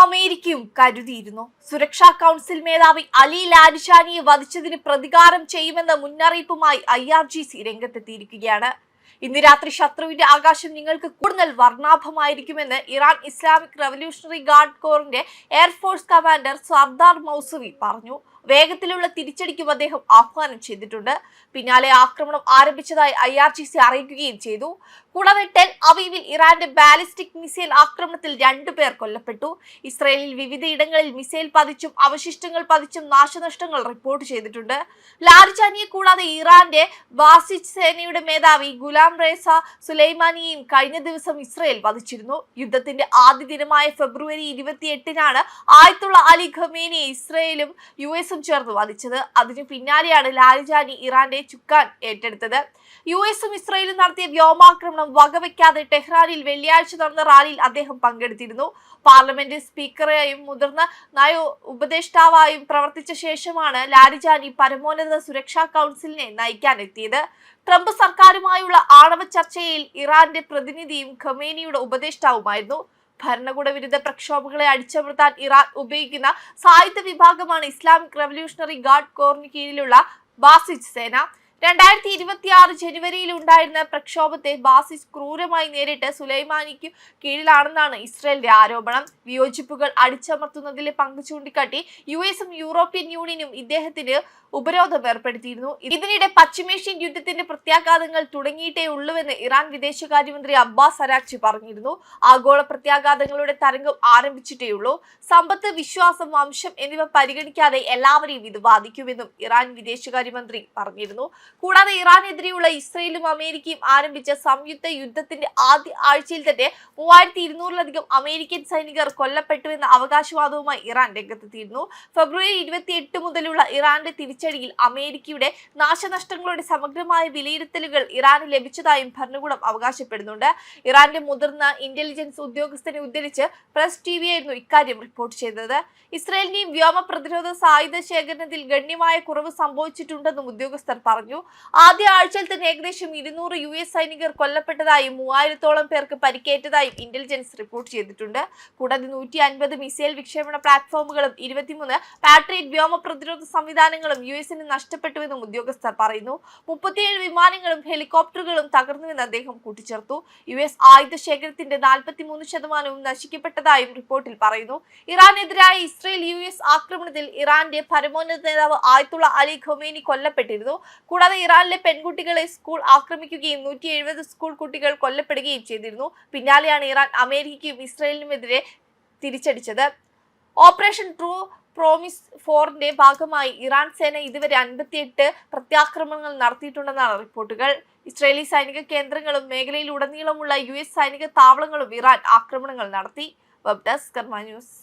അമേരിക്കയും കരുതിയിരുന്നു. സുരക്ഷാ കൗൺസിൽ മേധാവി അലി ലാരിജാനിയെ വധിച്ചതിന് പ്രതികാരം ചെയ്യുമെന്ന മുന്നറിയിപ്പുമായി IRGC രംഗത്തെത്തിയിരിക്കുകയാണ്. ഇന്ന് രാത്രി ശത്രുവിന്റെ ആകാശം നിങ്ങൾക്ക് കൂടുതൽ വർണ്ണാഭമായിരിക്കുമെന്ന് ഇറാൻ ഇസ്ലാമിക് റവല്യൂഷണറി ഗാർഡ് കോറിന്റെ എയർഫോഴ്സ് കമാൻഡർ സർദാർ മൗസവി പറഞ്ഞു. വേഗത്തിലുള്ള തിരിച്ചടിക്കും അദ്ദേഹം ആഹ്വാനം ചെയ്തിട്ടുണ്ട്. പിന്നാലെ ആക്രമണം ആരംഭിച്ചതായി IRGC അറിയിക്കുകയും ചെയ്തു. കൂടാതെ ടെൽ അവീവിൽ ഇറാന്റെ ബാലിസ്റ്റിക് മിസൈൽ ആക്രമണത്തിൽ 2 പേർ കൊല്ലപ്പെട്ടു. ഇസ്രയേലിൽ വിവിധയിടങ്ങളിൽ മിസൈൽ പതിച്ചും അവശിഷ്ടങ്ങൾ പതിച്ചും നാശനഷ്ടങ്ങൾ റിപ്പോർട്ട് ചെയ്തിട്ടുണ്ട്. ലാരിജാനിയെ കൂടാതെ ഇറാന്റെ ബാസിജ് സേനയുടെ മേധാവി ഗുലാം റേസ സുലൈമാനിയെയും കഴിഞ്ഞ ദിവസം ഇസ്രയേൽ വധിച്ചിരുന്നു. യുദ്ധത്തിന്റെ ആദ്യ ദിനമായ ഫെബ്രുവരി 28-നാണ് ആയത്തുള്ള അലി ഖമേനിയെ ഇസ്രയേലും US ചേർന്ന് വധിച്ചത്. അതിനു പിന്നാലെയാണ് ലാരിജാനി ഇറാന്റെ ചുക്കാൻ ഏറ്റെടുത്തത്. US-ഉം ഇസ്രയേലും നടത്തിയ വ്യോമാക്രമണം വകവെക്കാതെ ടെഹ്റാനിൽ വെള്ളിയാഴ്ച നടന്ന റാലിയിൽ അദ്ദേഹം പങ്കെടുത്തിരുന്നു. പാർലമെന്റ് സ്പീക്കറായും മുതിർന്ന നയ ഉപദേഷ്ടാവായും പ്രവർത്തിച്ച ശേഷമാണ് ലാരിജാനി പരമോന്നത സുരക്ഷാ കൗൺസിലിനെ നയിക്കാനെത്തിയത്. ട്രംപ് സർക്കാരുമായുള്ള ആണവ ചർച്ചയിൽ ഇറാന്റെ പ്രതിനിധിയും ഖമേനിയുടെ ഉപദേഷ്ടാവുമായിരുന്നു. ഭരണകൂട വിരുദ്ധ പ്രക്ഷോഭങ്ങളെ അടിച്ചമർത്താൻ ഇറാൻ ഉപയോഗിക്കുന്ന സായുധ വിഭാഗമാണ് ഇസ്ലാമിക് റവല്യൂഷണറി ഗാർഡ് കോറിന് കീഴിലുള്ള ബാസിജ് സേന. 2026 ജനുവരിയിൽ ഉണ്ടായിരുന്ന പ്രക്ഷോഭത്തെ ബാസിജ് ക്രൂരമായി നേരിട്ട് സുലൈമാനിക്ക് കീഴിലാണെന്നാണ് ഇസ്രയേലിന്റെ ആരോപണം. വിയോജിപ്പുകൾ അടിച്ചമർത്തുന്നതിലെ പങ്ക് ചൂണ്ടിക്കാട്ടി US-ഉം യൂറോപ്യൻ യൂണിയനും ഇദ്ദേഹത്തിന് ഉപരോധം ഏർപ്പെടുത്തിയിരുന്നു. ഇതിനിടെ പശ്ചിമേഷ്യൻ യുദ്ധത്തിന്റെ പ്രത്യാഘാതങ്ങൾ തുടങ്ങിയിട്ടേ ഉള്ളൂവെന്ന് ഇറാൻ വിദേശകാര്യമന്ത്രി അബ്ബാസ് അരാക്ചി പറഞ്ഞിരുന്നു. ആഗോള പ്രത്യാഘാതങ്ങളുടെ തരംഗം ആരംഭിച്ചിട്ടേയുള്ളൂ. സമ്പത്ത്, വിശ്വാസം, വംശം എന്നിവ പരിഗണിക്കാതെ എല്ലാവരെയും ഇത് ബാധിക്കുമെന്നും ഇറാൻ വിദേശകാര്യമന്ത്രി പറഞ്ഞിരുന്നു. കൂടാതെ ഇറാനെതിരെയുള്ള ഇസ്രയേലും അമേരിക്കയും ആരംഭിച്ച സംയുക്ത യുദ്ധത്തിന്റെ ആദ്യ ആഴ്ചയിൽ തന്നെ 3200-ലധികം അമേരിക്കൻ സൈനികർ കൊല്ലപ്പെട്ടുവെന്ന അവകാശവാദവുമായി ഇറാൻ രംഗത്തെത്തിയിരുന്നു. ഫെബ്രുവരി 28 മുതലുള്ള ഇറാന്റെ തിരിച്ചടിയിൽ അമേരിക്കയുടെ നാശനഷ്ടങ്ങളുടെ സമഗ്രമായ വിലയിരുത്തലുകൾ ഇറാന് ലഭിച്ചതായും ഭരണകൂടം അവകാശപ്പെടുന്നുണ്ട്. ഇറാന്റെ മുതിർന്ന ഇന്റലിജൻസ് ഉദ്യോഗസ്ഥനെ ഉദ്ധരിച്ച് പ്രസ് TV ആയിരുന്നു ഇക്കാര്യം റിപ്പോർട്ട് ചെയ്തത്. ഇസ്രയേലിന്റെയും വ്യോമ പ്രതിരോധ സായുധ ശേഖരണത്തിൽ ഗണ്യമായ കുറവ് സംഭവിച്ചിട്ടുണ്ടെന്നും ഉദ്യോഗസ്ഥർ പറഞ്ഞു. ആദ്യ ആഴ്ചയിൽ തന്നെ ഏകദേശം 200 US സൈനികർ കൊല്ലപ്പെട്ടതായും 3000-ഓളം പേർക്ക് പരിക്കേറ്റതായും ഇന്റലിജൻസ് റിപ്പോർട്ട് ചെയ്തിട്ടുണ്ട്. കൂടാതെ 150 മിസൈൽ വിക്ഷേപണ പ്ലാറ്റ്ഫോമുകളും 23 പാട്രിയറ്റ് വ്യോമ പ്രതിരോധ സംവിധാനങ്ങളും US-ന് നഷ്ടപ്പെട്ടുവെന്നും ഉദ്യോഗസ്ഥർ പറയുന്നു. 37 വിമാനങ്ങളും ഹെലികോപ്റ്ററുകളും തകർന്നുവെന്ന് അദ്ദേഹം കൂട്ടിച്ചേർത്തു. US ആയുധ ശേഖരത്തിന്റെ 43% നശിക്കപ്പെട്ടതായും റിപ്പോർട്ടിൽ പറയുന്നു. ഇറാനെതിരായ ഇസ്രയേൽ US ആക്രമണത്തിൽ ഇറാന്റെ പരമോന്നത നേതാവ് ആയത്തുള്ള അലി ഖമേനി കൊല്ലപ്പെട്ടിരുന്നു. കൂടാതെ ഇറാനിലെ പെൺകുട്ടികളെ സ്കൂൾ ആക്രമിക്കുകയും 170 സ്കൂൾ കുട്ടികൾ കൊല്ലപ്പെടുകയും ചെയ്തിരുന്നു. പിന്നാലെയാണ് ഇറാൻ അമേരിക്കയ്ക്കും ഇസ്രയേലിനുമെതിരെ തിരിച്ചടിച്ചത്. ഓപ്പറേഷൻ ട്രൂ പ്രോമിസ് 4-ന്റെ ഭാഗമായി ഇറാൻ സേന ഇതുവരെ 58 പ്രത്യാക്രമണങ്ങൾ നടത്തിയിട്ടുണ്ടെന്നാണ് റിപ്പോർട്ടുകൾ. ഇസ്രയേലി സൈനിക കേന്ദ്രങ്ങളും മേഖലയിലുടനീളമുള്ള US സൈനിക താവളങ്ങളും ഇറാൻ ആക്രമണങ്ങൾ നടത്തി. വെബ് ഡെസ്ക് കർമ്മ ന്യൂസ്.